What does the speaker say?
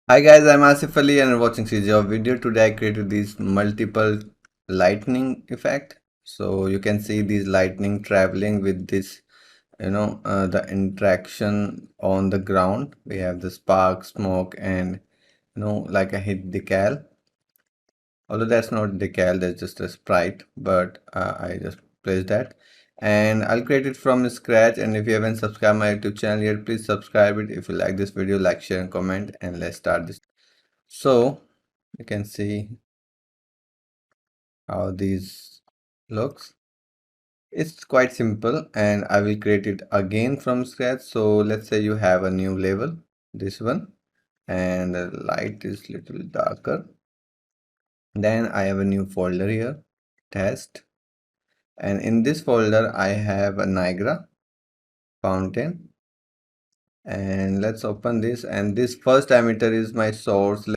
Hi guys, I'm Asif Ali and you're watching CGHOW video. Today I created this multiple lightning effect. So you can see these lightning traveling with this, the interaction on the ground. We have the spark, smoke, and like a hit decal. Although that's not decal, that's just a sprite, but I just placed that. And I'll create it from scratch. And if you haven't subscribed my YouTube channel yet, please subscribe it. If you like this video, like, share, and comment. And let's start this. So you can see how these looks. It's quite simple and I will create it again from scratch. So let's say you have a new level, this one, and the light is little darker. Then I have a new folder here, test, and in this folder I have a Niagara fountain. And let's open this, and this first emitter is my source.